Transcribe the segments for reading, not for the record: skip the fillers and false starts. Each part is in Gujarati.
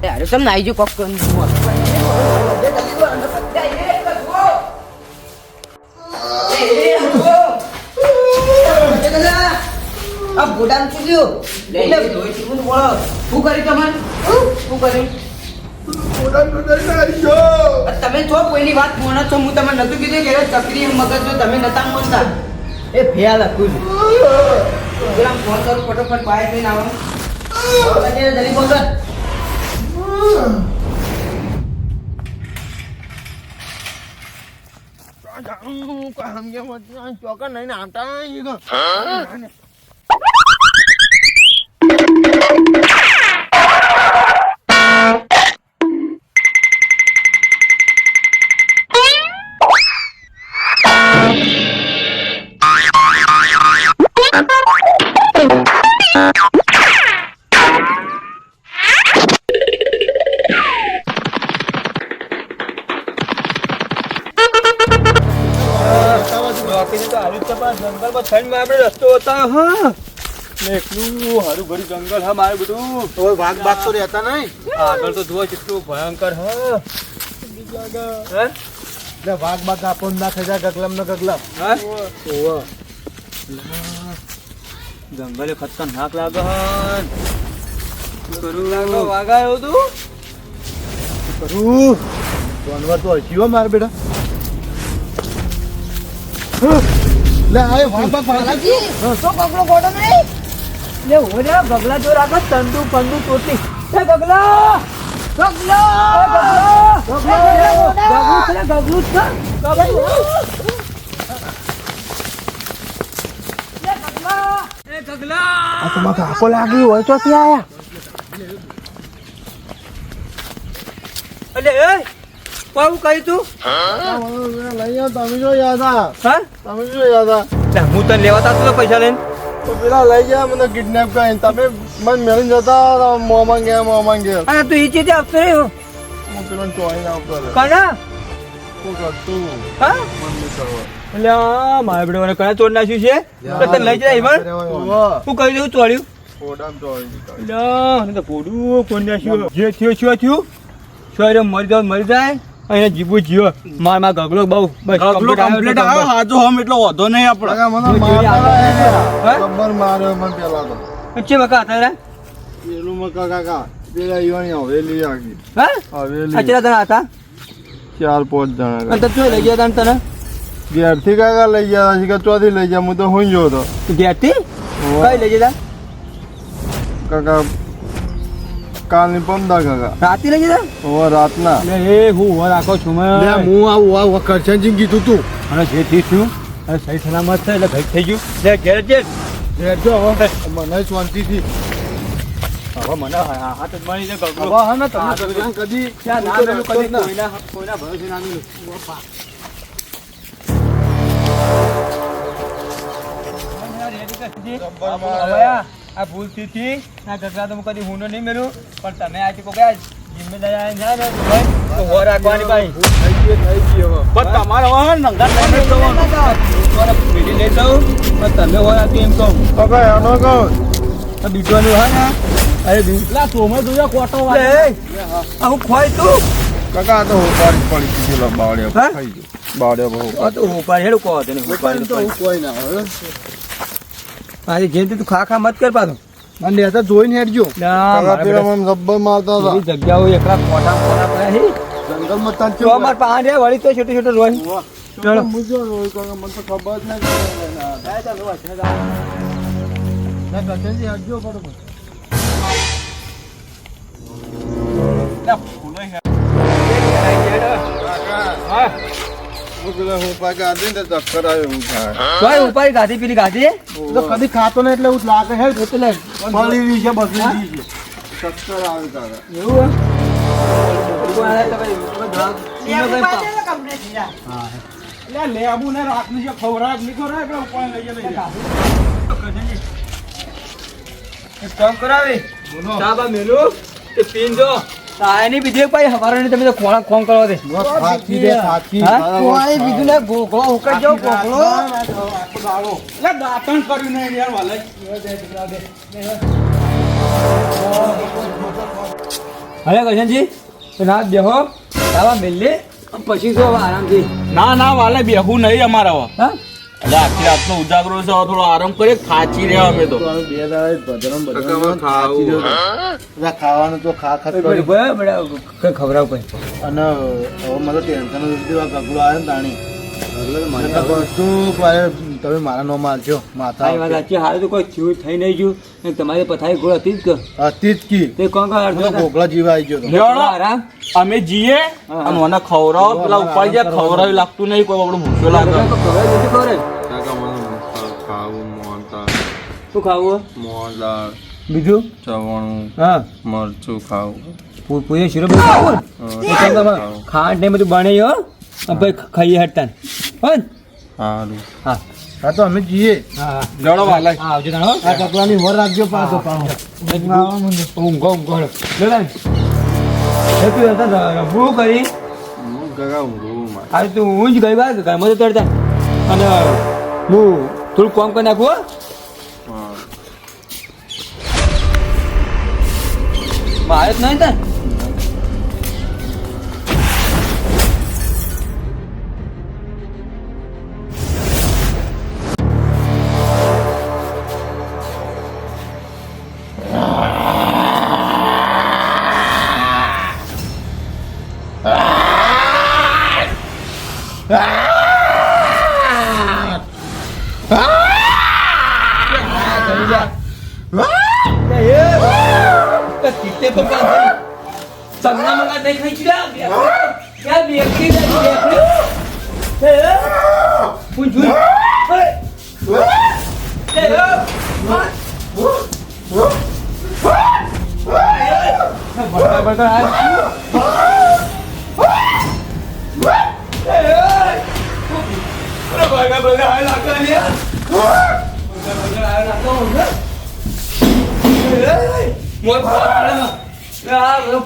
અરે તમે નાઈ જો કોક આ ગોડામ ચૂલ્યો એટલે ધોઈ ચૂલું બોલો શું કરી તમારે શું કરી તમે છો કોઈની વાત મોનો છો હું તમને નતું કીધું કે ચકરી મગજ જો તમે નતા મોનતા એ ભેળ હતું પેલા ફોન કરું ફટોફટ બહાર થઈને આવો જલ્દી બોલ ચોકર નહીં આવતા રસ્તો હતા હા એટલું હારું ભર્યું જંગલ હા મારે બધું ભાગ ભાગ તો રહેતા નહીં આગળ તો જુઓ કેટલું ભયંકર હા ભાગ ભાગ આપો ના થઈ જાય ગગલમ ને ગગલમ જંગલે ખતરનાક લાગે કરું લાગો વાગાયો તું કરું જાનવર તો હજી હો મારે બેટા લે આય ભાગ ભાગ બાલાજી તો કકડો ગોડો નહીં લે ઓરે ગગલા જો રાખો તંદુ પંદુ તોતી એ ગગલા ગગલું છે આ તો માથે આંખો લાગી હોય તો ત્યાં એટલે એ પાવું કહી તું લઈ આવ તમે જો યાદ હા તમે જો યાદ હું તને લેવાતા તો પૈસા લઈને તો પેલા લઈ ગયા મને કિડનેપ કરીને તમે મને મેળીને જતા મોમાં ગયા અને તું એ ચીજે આપતો રહ્યો હું પેલો ચોઈને આવતો કના શું કરતું હા મમ્મી કરવા એટલે મારા બેટા કયા ચોર નાખ્યું છે તો તને લઈ જાય ઈવન હું કહી દઉં ચોર્યું ઓડામ ચોરી એટલે તો પોડું કોણ નાખ્યું જે થયો શું થયું શરીર મરી જાય અહીંયા જીવું જીવો માર ગગલો બહુ બસ કમ્પ્લીટ આવ્યો હાજો હમ એટલો વધો નહીં આપણે મને ખબર માર્યો મને પેલા તો છે બકા હતા રે પેલું મકા કાકા પેલા ઈવાની હવેલી આખી હા હવેલી અચરા તને હતા 4-5 જણા અને તને લઈ ગયા તને ઘેરથી કાકા લઈ ગયા છે કે ચોથી લઈ ગયા હું તો હું જો તો ઘેરથી કઈ લઈ ગયા કાકા કાલની પમદા કાકા રાતે લઈ ગયા ઓ રાતના એ હું રાખો છું હું આવું કરશનજી કીધું તું અને જે થયું અને સહી સલામત છે એટલે ઘર થઈ ગયું લે ઘેર જે ઘેર જો હવે મને શાંતિથી હવે મને હાથ જ મળી જાય ગગલો હવે હા ને તમે કદી ત્યાં ના મેલું કદી કોઈના ભરોસે ના મેલું આ ભૂલ થી ના ગગલા તો હું કદી હું નહીં મેળું પણ તમે આજે કોઈ ગયા જિમ્મેદારી જાય ને તો હો રાખવાની ભાઈ થઈ ગઈ હવે પણ તમારે હવે નંગા લઈને જવાનું લઈ જાઉં પણ તમે હો રાખી એમ કહું હવે એનો કહો બીજવાનું હા ને અરે પેલા સોમે જોયા કોટો વાળે હું ખોય તું કાકા તો ઉપાડી પડી ગયેલો બાવળે ખાઈ ગયો બાવળે બહુ તો ઉપાડ હેડું કહો તને ઉપાડ તો કોઈ ના હવે મારી ઘેર તું ખા મત કર પાછું અને એ તો જોઈને હેડજો કાકા પેલા મને જબ્બર મારતા હતા જગ્યાઓ એકલા મોટા મોટા પડ્યા છે જંગલમાં તાન તો અમાર પાસે વળી તો છોટો છોટો રોય ચલો મુજો રોય કાકા મને તો ખબર જ નહીં ના કચેરી હેડજો બરોબર ઉપાય ગાધી પેલી ગાધી તો કદી ખાતો ને એટલે લાગે હે એટલે મળી છે બગડી છે ચક્કર આવે તારે એવું લેબુ ને રાખની છે ખવરાક ની ખવરાક એટલે ઉપાય લઈ જાય કામ કરાવી ચાબા મેલું તે પીન જો તાયની બીજી ભાઈ હવારે તમે તો ખોળા ખોમ કરવા દે સાચી દે સાચી કોણી બીજું ને ગોગળો ઉકળ જાવ ગોગળો લે દાતણ કર્યું ને યાર વાલે હવે કરશનજી ના બેહો આવા મેલે પછી તો આરામથી ના વાલે બેહું નહીં અમારે હવે હા એટલે આખી રાતનો ઉજાગરો છે હવે થોડો આરામ કરીએ ખાચી રહ્યા અમે તો ખાવાનું તો ખા ખવડાવ કઈ અને હવે મને ટેન્શન ગગડો આવે ને તાણી તમે મારા નો મારજો માથા વાત સાચી હાલ તો કોઈ થયું થઈ નહીં ગયું અને તમારી પથારી ગોળ હતી જ કે હતી જ કી તે કોણ ગોગલા જીવા આવી ગયો લેવડો. આરામ અમે જીએ અને મને ખવડાવો પેલા ઉપાડી જાય ખવડાવી લાગતું નહીં કોઈ આપણું ભૂખ્યો લાગે શું ખાવું મોદાળ બીજું ચવાણું હા મરચું ખાવું પૂરી શીરો બધું ખાવું ખાંડ ને બધું બને હો ભાઈ ખાઈએ હટતા હા સારું હા હા તો અમે જઈએ હા લેવડો વાલે આવજો તાણો આ કપડાની હોર રાખજો પાછો ઊંઘો લે તું હતા રબુ કરી હું ગગા ઊંઘું માં આજે તું હું જ ગઈ વાર ઘરમાં તો તરતા અને હું થોડું કામ કરી નાખું હો મારે જ નહીં થાય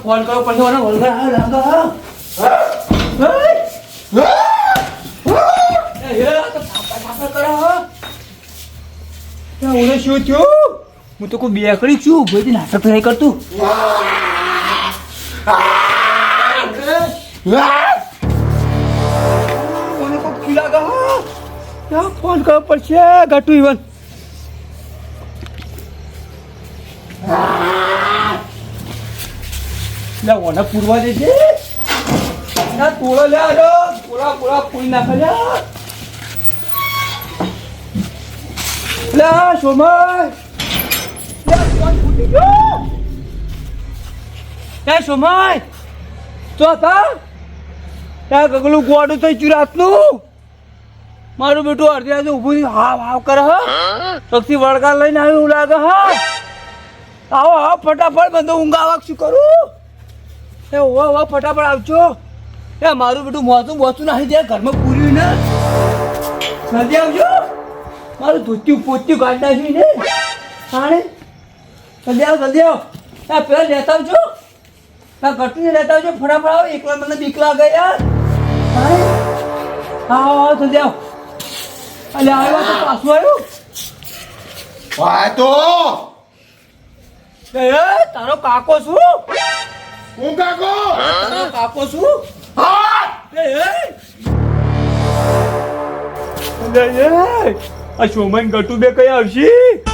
ફોન કરો પછી શું થયું હું તો કોઈ બેકડી છું ભાઈ નાટક નહીં કરતું મને કોઈ ખીલા ગા ફોન કરવો પડશે ઘટું ઇવન લે ઓને પૂરવા દેજે ના તોળો લે આજો પૂરા પૂરી નાખે લે સોમય લે ફોન ફૂટી ગયો એ સોમય તો હતા ત્યાં ગગલું ગોડું થઈ ગયું રાતનું મારું બેટું અડધી રાતે ઊભું હાવ હાવ કરે હ પક્ષી વળગા લઈને આવ્યું એવું લાગે હા આવો ફટાફટ બધું ઊંઘ આવક શું કરું એ ઓવા ફટાફટ આવજો એ મારું બેટું મોતું નાખી દે ઘરમાં પૂર્યું ને જલ્દી આવજો મારું ધોત્યું પોત્યું કાઢ નાખ્યું ને હાણે જલ્દી આવ એ પેલા લેતા આવજો ઘટને લેતા આવજો ફટાફટ આવો એકલા મને બીક લાગે યાર હાણે આવો જલ્દી આવ અલે આવ્યો તો પાછું આવ્યું વાય તો એ તારો કાકો શું હું કાકો તારો કાકો શું હા આ સોમન ગટુ બે કઈ આવશી